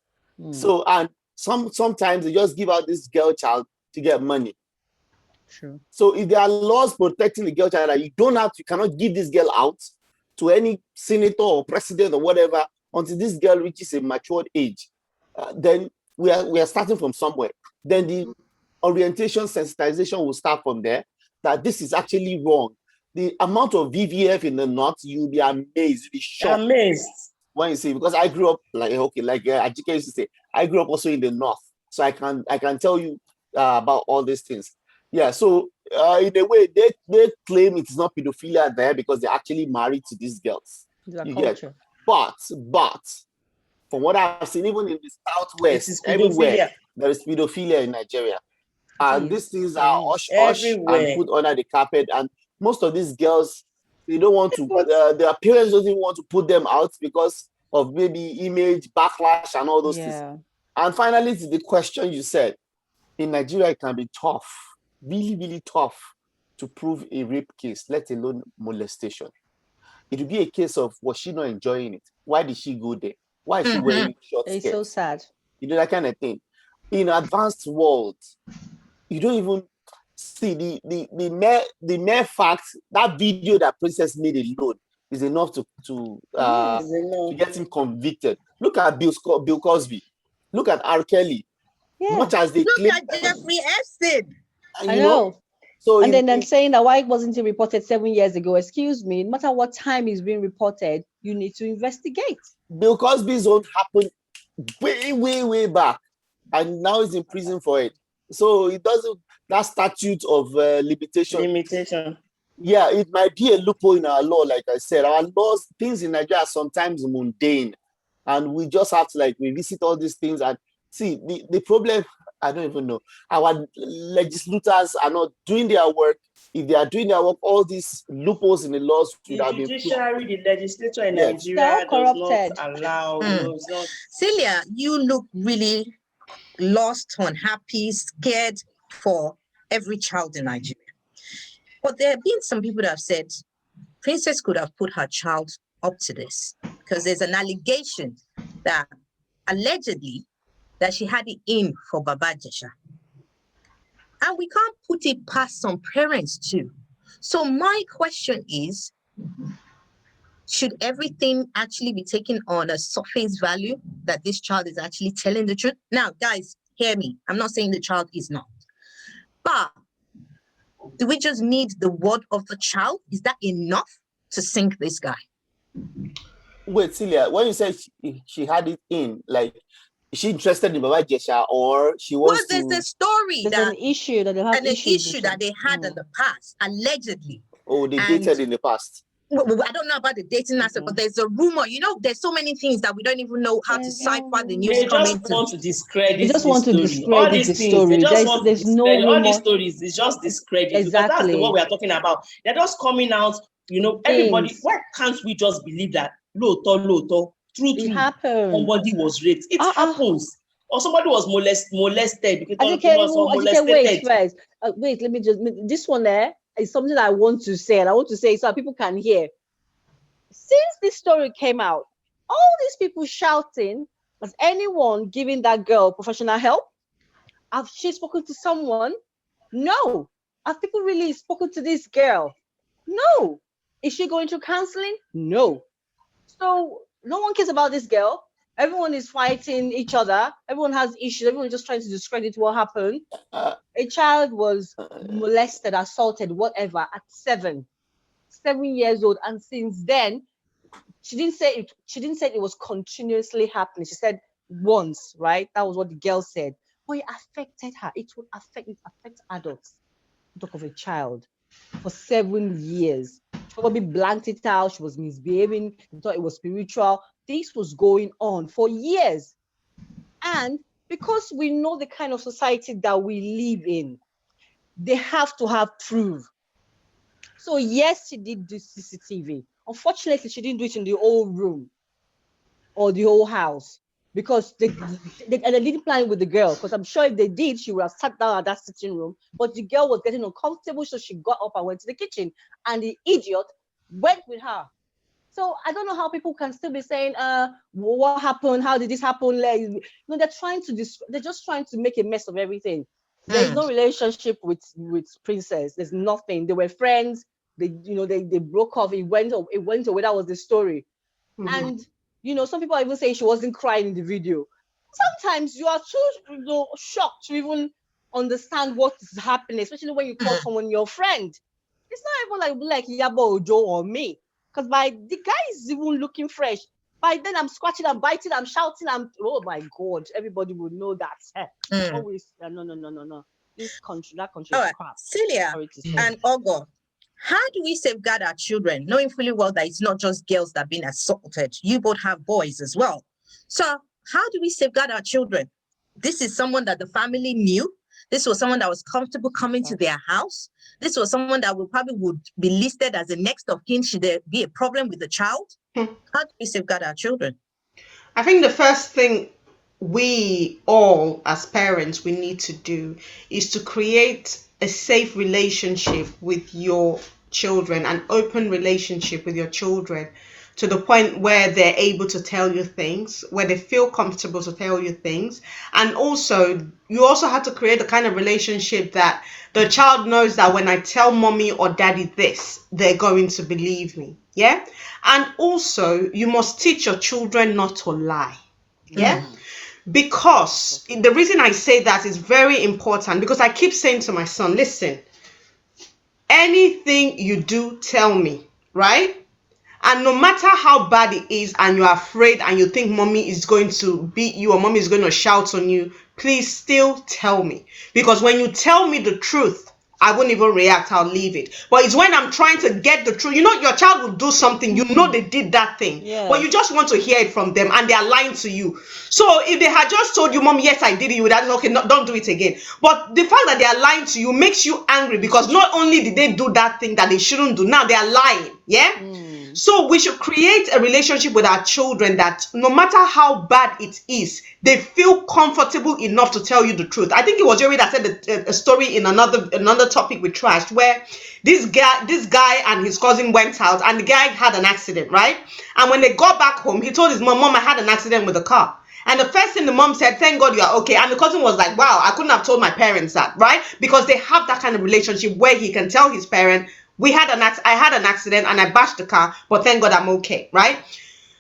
So, and sometimes they just give out this girl child to get money. True. So if there are laws protecting the girl child, you cannot give this girl out to any senator or president or whatever until this girl reaches a matured age. Then we are starting from somewhere. Then the orientation sensitization will start from there, that this is actually wrong. The amount of VVF in the north, you'll be amazed, you'll be shocked. Amazed. When you see, because I grew up Ajike used to say, I grew up also in the north, so I can tell you about all these things. Yeah, so in a way, they claim it is not pedophilia there because they're actually married to these girls. You get? But from what I've seen, even in the southwest, everywhere there is pedophilia in Nigeria, and these things are hush and put under the carpet. And most of these girls, they don't want to. Their parents don't even want to put them out because of maybe image backlash and all those things. And finally, to the question you said, in Nigeria, it can be tough. Really, really tough to prove a rape case, let alone molestation. it would be a case of, was she not enjoying it? Why did she go there? Why is she Mhm. wearing short It's so skirts? sad. You know, that kind of thing. In advanced world, you don't even see the mere fact that video that Princess made alone is enough to Is get him convicted. Look at Bill Cosby. Look at R. Kelly. Yeah, Much as they Look claim, at Jeffrey Epstein. I you know. So And then saying that why wasn't it reported 7 years ago? Excuse me, no matter what time is being reported, you need to investigate. Bill Cosby's own happened way back, and now he's in prison for it. So it doesn't, that statute of limitation. Yeah, it might be a loophole in our law. Like I said, our laws, things in Nigeria are sometimes mundane, and we just have to like revisit all these things. And see, the problem, I don't even know. Our legislators are not doing their work. If they are doing their work, all these loopholes in the laws should have The been judiciary, the legislature in Yes. Nigeria They're all does corrupted. not allow, Mm. it's not. Celia, you look really lost, unhappy, scared for every child in Nigeria. But there have been some people that have said Princess could have put her child up to this because there's an allegation that allegedly that she had it in for Baba IJESHA. And we can't put it past some parents too. So my question is, should everything actually be taken on a surface value that this child is actually telling the truth? Now, guys, hear me. I'm not saying the child is not. But do we just need the word of the child? Is that enough to sink this guy? Wait, Celia, when you say she had it in, like, is she interested in Baba IJESHA, or she wants Well, there's a story There's an issue that they have and an issues issue with that it. they had in the past, allegedly. Oh, they And- dated in the past. Well, I don't know about the dating aspect, but there's a rumor. You know, there's so many things that we don't even know how to decipher the news They coming just to. want to discredit They just this want to story. discredit All these the things, story. they just There's- want to there's no discredit. All rumor. these stories is just discredit. Because that's Exactly. the what we are talking about. They're just coming out, you know, everybody, Things. why can't we just believe that loto, It true, happened. somebody was raped? It happens. Or somebody was molested. Because Wait first. Wait, let me just, this one there is something I want to say, and I want to say so that people can hear. Since this story came out, all these people shouting, has anyone giving that girl professional help? Have she spoken to someone? No. Have people really spoken to this girl? No. Is she going through counseling? No. So no one cares about this girl. Everyone is fighting each other. Everyone has issues. Everyone is just trying to discredit what happened. A child was molested, assaulted, whatever, at 7 years old, and since then, she didn't say it was continuously happening. She said once, right? That was what the girl said. But it affected her. It affects adults. Talk of a child for 7 years. She probably blanked it out. She was misbehaving. She thought it was spiritual. This was going on for years. And because we know the kind of society that we live in, they have to have proof. So yes, she did do CCTV. Unfortunately, she didn't do it in the whole room or the whole house because they didn't plan with the girl. Because I'm sure if they did, she would have sat down at that sitting room. But the girl was getting uncomfortable, so she got up and went to the kitchen. And the idiot went with her. So I don't know how people can still be saying, what happened? How did this happen? Like, no, they're just trying to make a mess of everything. There is no relationship with Princess. There's nothing. They were friends. They broke off. It went away. That was the story. And some people even say she wasn't crying in the video. Sometimes you are too shocked to even understand what is happening, especially when you call someone your friend. It's not even like Yabo Ojo or me. Because the guy is even looking fresh. By then I'm scratching, I'm biting, I'm shouting, oh my God, everybody would know that. Always, no. That country is crap. Celia and Ogo, how do we safeguard our children, knowing fully well that it's not just girls that are being assaulted? You both have boys as well. So how do we safeguard our children? This is someone that the family knew. This was someone that was comfortable coming to their house. This was someone that would be listed as the next of kin should there be a problem with the child. How do we safeguard our children? I think the first thing we all as parents we need to do is to create a safe relationship with your children, an open relationship with your children, to the point where they're able to tell you things, where they feel comfortable to tell you things. And also, you also have to create the kind of relationship that the child knows that when I tell mommy or daddy this, they're going to believe me. Yeah. And also, you must teach your children not to lie. Yeah. Because the reason I say that is very important, because I keep saying to my son, listen, anything you do, tell me, right? And no matter how bad it is and you're afraid and you think mommy is going to beat you or mommy is going to shout on you, please still tell me. Because when you tell me the truth, I won't even react, I'll leave it. But it's when I'm trying to get the truth. You know, your child will do something, you know they did that thing. Yeah. But you just want to hear it from them and they are lying to you. So if they had just told you, Mom, yes, I did it, you would have said, okay, no, don't do it again. But the fact that they are lying to you makes you angry, because not only did they do that thing that they shouldn't do, now they are lying. Yeah? So we should create a relationship with our children that no matter how bad it is, they feel comfortable enough to tell you the truth. I think it was Jerry that said a story in another topic we trashed, where this guy and his cousin went out and the guy had an accident, right? And when they got back home, he told his mom, I had an accident with the car. And the first thing the mom said, thank God you are okay. And the cousin was like, wow, I couldn't have told my parents that, right? Because they have that kind of relationship where he can tell his parent, I had an accident and I bashed the car, but thank God I'm okay, right?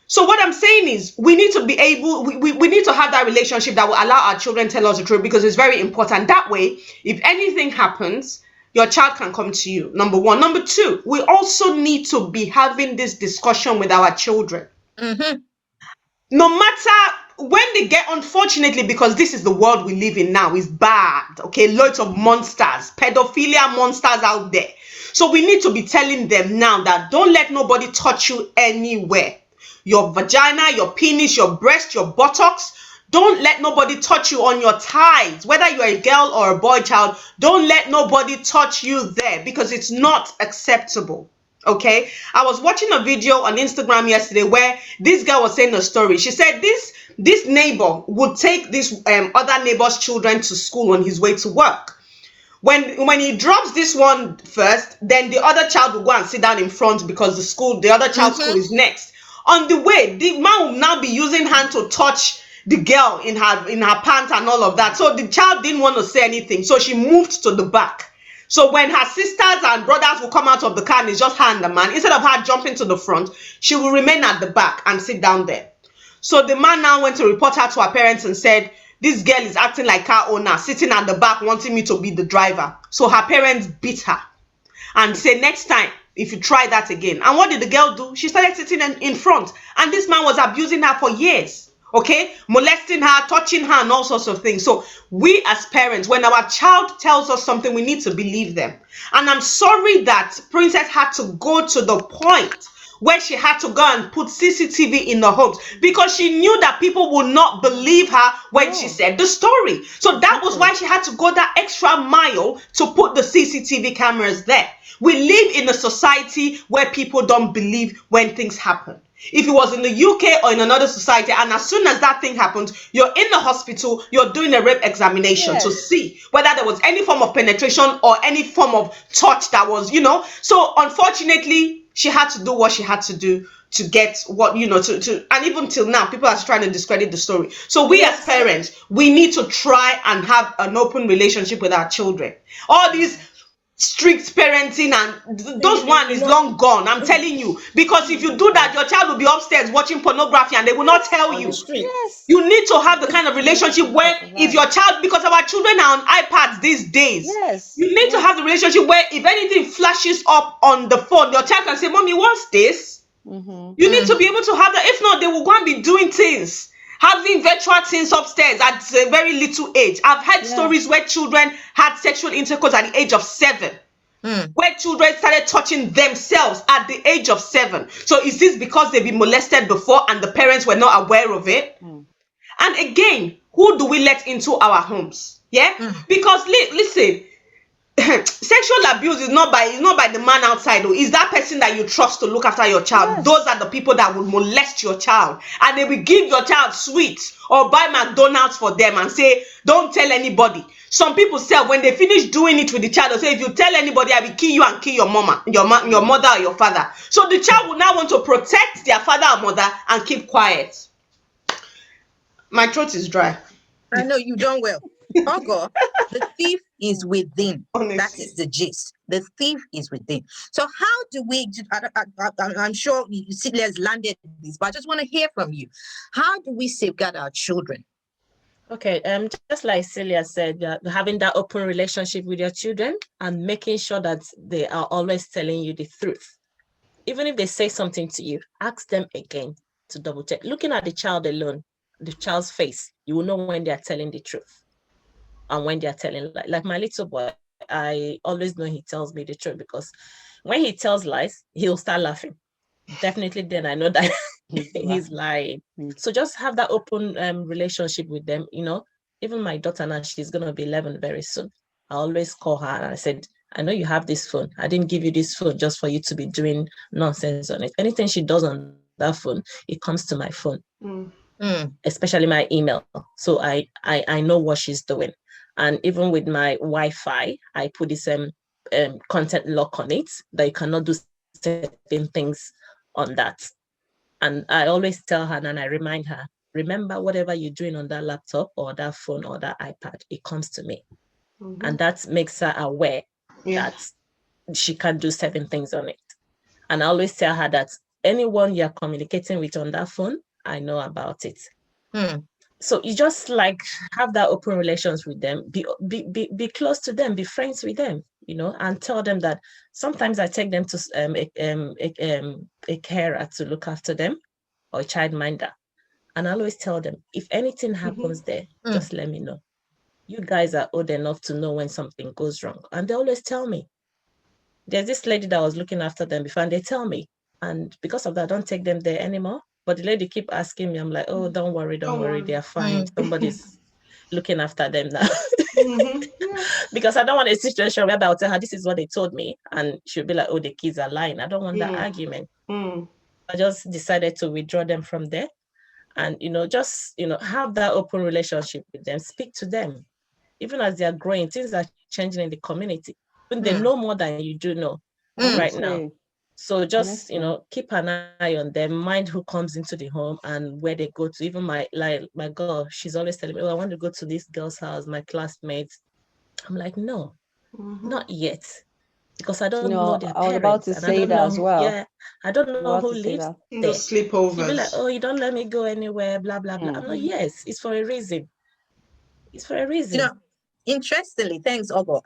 So what I'm saying is we need to be able, we need to have that relationship that will allow our children to tell us the truth, because it's very important. That way, if anything happens, your child can come to you, number one. Number two, we also need to be having this discussion with our children. No matter when they get, unfortunately, because this is the world we live in now, is bad, okay? Loads of monsters, pedophilia monsters out there. So we need to be telling them now that don't let nobody touch you anywhere. Your vagina, your penis, your breast, your buttocks. Don't let nobody touch you on your thighs. Whether you're a girl or a boy child, don't let nobody touch you there, because it's not acceptable. Okay, I was watching a video on Instagram yesterday where this girl was saying a story. She said this neighbor would take this other neighbor's children to school on his way to work. When he drops this one first, then the other child will go and sit down in front, because the other child's school is next. On the way, the man will now be using hand to touch the girl in her pants and all of that. So the child didn't want to say anything, so she moved to the back. So when her sisters and brothers will come out of the car and it's just her and the man, instead of her jumping to the front, she will remain at the back and sit down there. So the man now went to report her to her parents and said, this girl is acting like car owner, sitting at the back wanting me to be the driver. So her parents beat her and said, next time, if you try that again. And what did the girl do? She started sitting in front. And this man was abusing her for years. Okay, molesting her, touching her, and all sorts of things. So we as parents, when our child tells us something, we need to believe them. And I'm sorry that Princess had to go to the point where she had to go and put CCTV in the homes, because she knew that people would not believe her when she said the story. So that was why she had to go that extra mile to put the CCTV cameras there. We live in a society where people don't believe when things happen. If it was in the UK or in another society, and as soon as that thing happens, you're in the hospital, you're doing a rape examination to see whether there was any form of penetration or any form of touch that was, So unfortunately, she had to do what she had to do to get what, and even till now, people are trying to discredit the story. So we as parents, we need to try and have an open relationship with our children. All these strict parenting and those one is long gone, I'm telling you, because if you do that, your child will be upstairs watching pornography and they will not tell you. Yes. You need to have the kind of relationship where if your child, because our children are on iPads these days, you need to have the relationship where if anything flashes up on the phone, your child can say, Mommy, what's this? You need to be able to have that. If not, they will go and be doing things, having virtual things upstairs at a very little age. I've heard stories where children had sexual intercourse at the age of 7. Where children started touching themselves at the age of 7. So is this because they've been molested before and the parents were not aware of it? And again, who do we let into our homes? Yeah? Because listen, sexual abuse is not by the man outside, though. It's that person that you trust to look after your child. Yes. Those are the people that would molest your child, and they will give your child sweets or buy McDonald's for them and say, don't tell anybody. Some people say when they finish doing it with the child, they'll say, if you tell anybody, I will kill you and kill your mama, your mother or your father. So the child will now want to protect their father or mother and keep quiet. My throat is dry. I know you done well. Ogo, the thief is within. Honestly. That is the gist. The thief is within. So how do we? I'm sure Celia's landed this, but I just want to hear from you. How do we safeguard our children? Okay, just like Celia said, having that open relationship with your children and making sure that they are always telling you the truth. Even if they say something to you, ask them again to double check. Looking at the child alone, the child's face, you will know when they are telling the truth and when they are telling lies. Like my little boy, I always know he tells me the truth, because when he tells lies, he'll start laughing. Definitely then I know that he's lying. So just have that open relationship with them. Even my daughter now, she's going to be 11 very soon. I always call her and I said, I know you have this phone. I didn't give you this phone just for you to be doing nonsense on it. Anything she does on that phone, it comes to my phone, especially my email. So I know what she's doing. And even with my Wi-Fi, I put this content lock on it that you cannot do certain things on that. And I always tell her and I remind her, remember, whatever you're doing on that laptop or that phone or that iPad, it comes to me. And that makes her aware that she can't do certain things on it. And I always tell her that anyone you're communicating with on that phone, I know about it. So you just like have that open relations with them, be close to them, be friends with them, and tell them that sometimes I take them to a carer to look after them, or a childminder. And I always tell them, if anything happens there, just let me know. You guys are old enough to know when something goes wrong. And they always tell me. There's this lady that was looking after them before, and they tell me. And because of that, I don't take them there anymore. But the lady keep asking me, I'm like, oh, don't worry, they are fine. Somebody's looking after them now. Because I don't want a situation where I'll tell her this is what they told me, and she'll be like, oh, the kids are lying. I don't want that argument. I just decided to withdraw them from there, and just have that open relationship with them. Speak to them, even as they are growing. Things are changing in the community. When they know more than you do know right now. So just keep an eye on them, mind who comes into the home and where they go to. Even my girl, she's always telling me, oh, I want to go to this girl's house, my classmates. I'm like, no, not yet, because I don't know their parents. I was about to say that as well. Yeah, I don't know who lives there. Those sleepovers. You'll be like, oh, you don't let me go anywhere, blah blah blah. I'm like, yes, it's for a reason. It's for a reason. Interestingly, thanks, Ogo.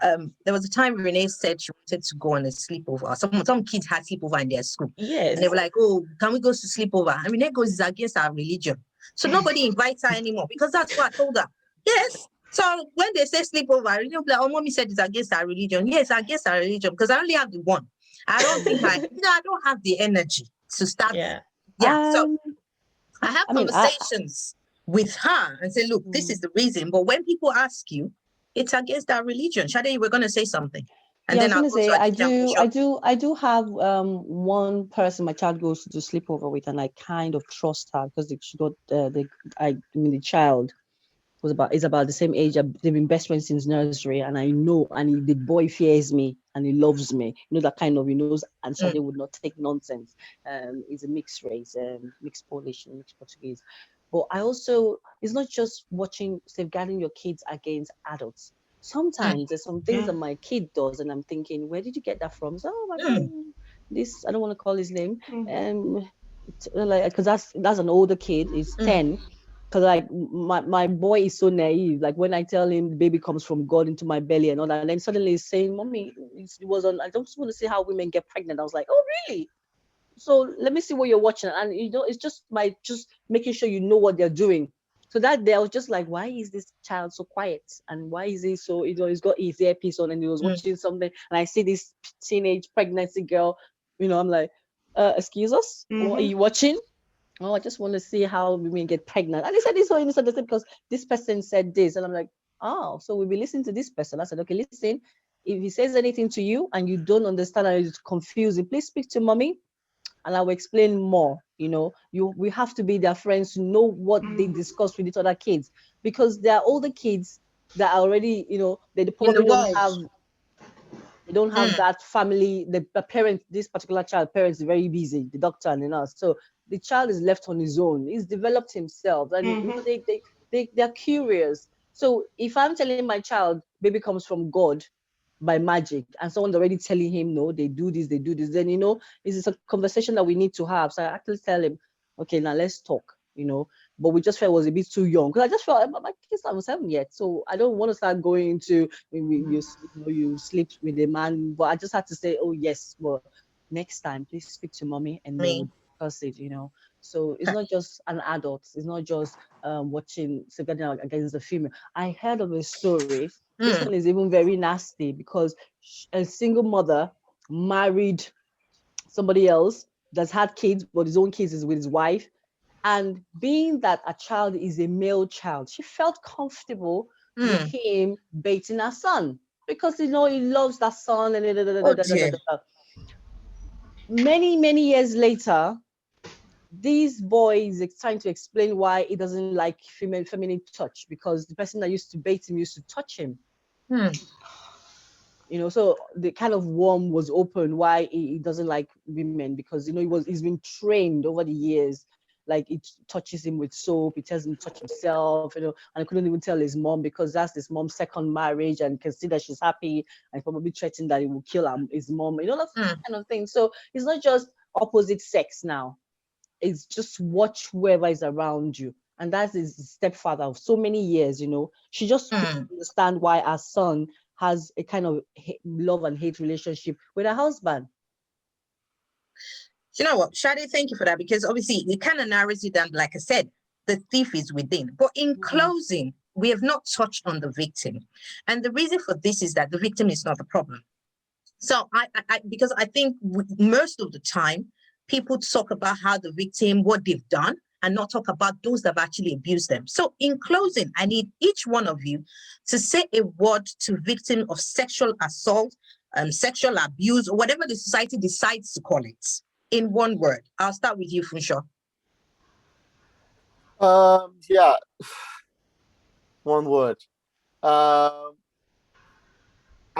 There was a time Renee said she wanted to go on a sleepover. Some kids had sleepover in their school. Yes. And they were like, oh, can we go to sleepover? And Renee goes, it's against our religion. So nobody invites her anymore, because that's what I told her. Yes. So when they say sleepover, Renee will be like, oh, mommy said it's against our religion. Yes, against our religion, because I only have the one. I don't think I don't have the energy to start. Yeah. So I have conversations with her and say, look, this is the reason. But when people ask you, it's against our religion. Shade, you were going to say something. And I then was going to say, I do have one person my child goes to do sleepover with, and I kind of trust her because she got the child is about the same age. They've been best friends since nursery, and I know, and the boy fears me and he loves me. That kind of, and so they would not take nonsense. He's a mixed race, mixed Polish and mixed Portuguese. But I also, it's not just safeguarding your kids against adults. Sometimes there's some things that my kid does, and I'm thinking, where did you get that from? So, my kid, this, I don't want to call his name, because that's an older kid. He's 10. Because like my boy is so naive. Like when I tell him the baby comes from God into my belly and all that, and then suddenly he's saying, "Mommy, it was on. I just want to see how women get pregnant." I was like, "Oh, really?" So let me see what you're watching, and it's just making sure you know what they're doing. So that day I was just like, why is this child so quiet, and why is he so? He's got his earpiece on and he was watching something, and I see this teenage pregnancy girl. I'm like, excuse us, what are you watching? Oh, I just want to see how women get pregnant. And they said this so innocent because this person said this. And I'm like, oh, so we'll be listening to this person. I said, okay, listen, If he says anything to you and you don't understand and it's confusing, please speak to mommy and I will explain more. We have to be their friends to know what they discuss with each other kids, because there are older kids that are already, they probably they don't have that family. The parent, this particular child, parents are very busy, the doctor and the nurse. So the child is left on his own. He's developed himself, and they're curious. So if I'm telling my child, baby comes from God by magic, and someone's already telling him, no, they do this, then this is a conversation that we need to have. So I actually tell him, okay, now let's talk. But we just felt it was a bit too young, because I just felt my kids aren't 7 yet, so I don't want to start going into you sleep with a man. But I just had to say, oh yes, well, next time please speak to mommy and then we'll discuss it. So it's not just an adult, it's not just watching Saga against the female. I heard of a story. This one is even very nasty, because a single mother married somebody else that's had kids, but his own kids is with his wife. And being that a child is a male child, she felt comfortable with him baiting her son, because he loves that son. And many years later, this boy is trying to explain why he doesn't like feminine touch, because the person that used to bait him used to touch him. So the kind of worm was open why he doesn't like women, because he's been trained over the years. Like, it touches him with soap, it tells him to touch himself, and I couldn't even tell his mom, because that's his mom's second marriage, and can see that she's happy, and probably threatened that he will kill his mom, that kind of thing. So it's not just opposite sex now. It's just watch whoever is around you. And that's his stepfather of so many years, She just couldn't understand why her son has a kind of love and hate relationship with her husband. You know what, Shadi, thank you for that, because obviously it kind of narrows it down. Like I said, the thief is within. But in closing, we have not touched on the victim. And the reason for this is that the victim is not the problem. So because I think most of the time, people talk about how the victim, what they've done, and not talk about those that have actually abused them. So in closing, I need each one of you to say a word to victim of sexual assault, sexual abuse, or whatever the society decides to call it, in one word. I'll start with you, Funshaw. Yeah, one word. I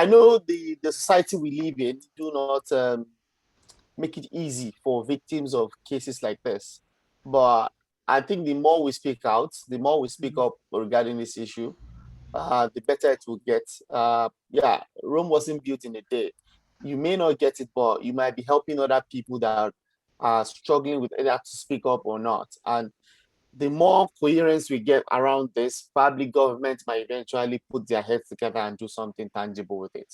know the society we live in do not make it easy for victims of cases like this, but I think the more we speak out, the more we speak up regarding this issue, the better it will get. Yeah, Rome wasn't built in a day. You may not get it, but you might be helping other people that are struggling with either to speak up or not. And the more coherence we get around this, probably government might eventually put their heads together and do something tangible with it.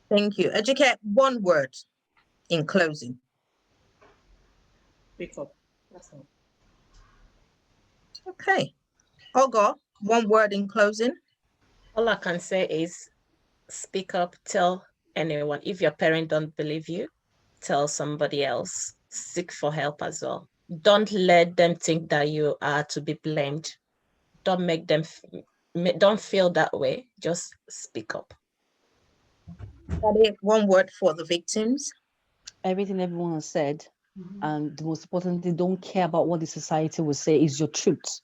Thank you. Ejike, one word in closing. Pick up. That's all. Okay. Ogo, one word in closing. All I can say is speak up, tell anyone. If your parent don't believe you, tell somebody else. Seek for help as well. Don't let them think that you are to be blamed. Don't make them, don't feel that way. Just speak up. One word for the victims. Everything everyone has said, and the most important thing, don't care about what the society will say, is your truth.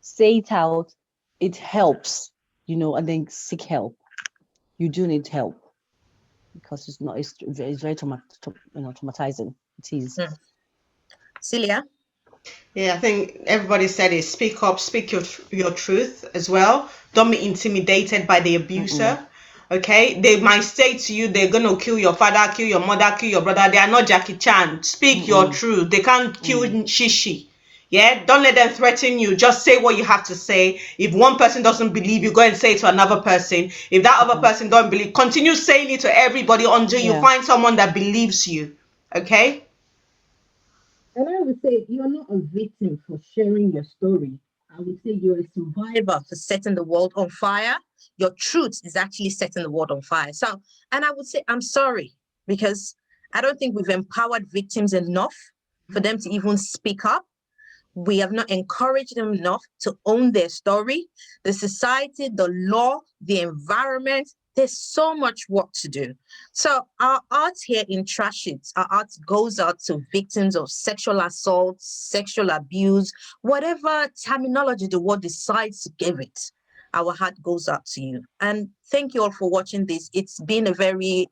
Say it out. It helps, and then seek help. You do need help, because it's very traumatizing. It is. Celia? Yeah, I think everybody said it. Speak up, speak your truth as well. Don't be intimidated by the abuser. Okay, they might say to you they're gonna kill your father, kill your mother, kill your brother. They are not Jackie Chan. Speak your truth. They can't kill Shishi. Yeah, don't let them threaten you. Just say what you have to say. If one person doesn't believe you, go and say it to another person. If that other person don't believe, continue saying it to everybody until you find someone that believes you. Okay. And I would say you're not a victim for sharing your story. I would say you're a survivor for setting the world on fire. Your truth is actually setting the world on fire. So, and I would say, I'm sorry, because I don't think we've empowered victims enough for them to even speak up. We have not encouraged them enough to own their story. The society, the law, the environment, there's so much work to do. So our art here in Trash It, our art goes out to victims of sexual assault, sexual abuse, whatever terminology the world decides to give it. Our heart goes out to you. And thank you all for watching this. It's been a very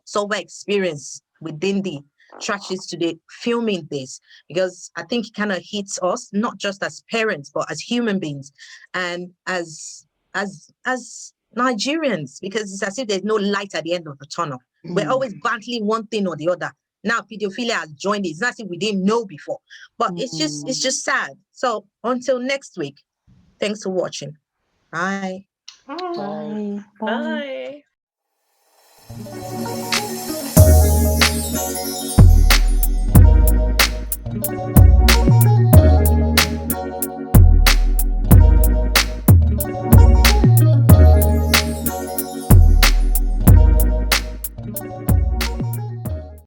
sober experience within the Trash It today, filming this, because I think it kind of hits us, not just as parents, but as human beings and as Nigerians, because it's as if there's no light at the end of the tunnel. We're always battling one thing or the other. Now pedophilia has joined it. It's not as if we didn't know before, but it's just sad. So until next week, thanks for watching. Bye. Bye. Bye.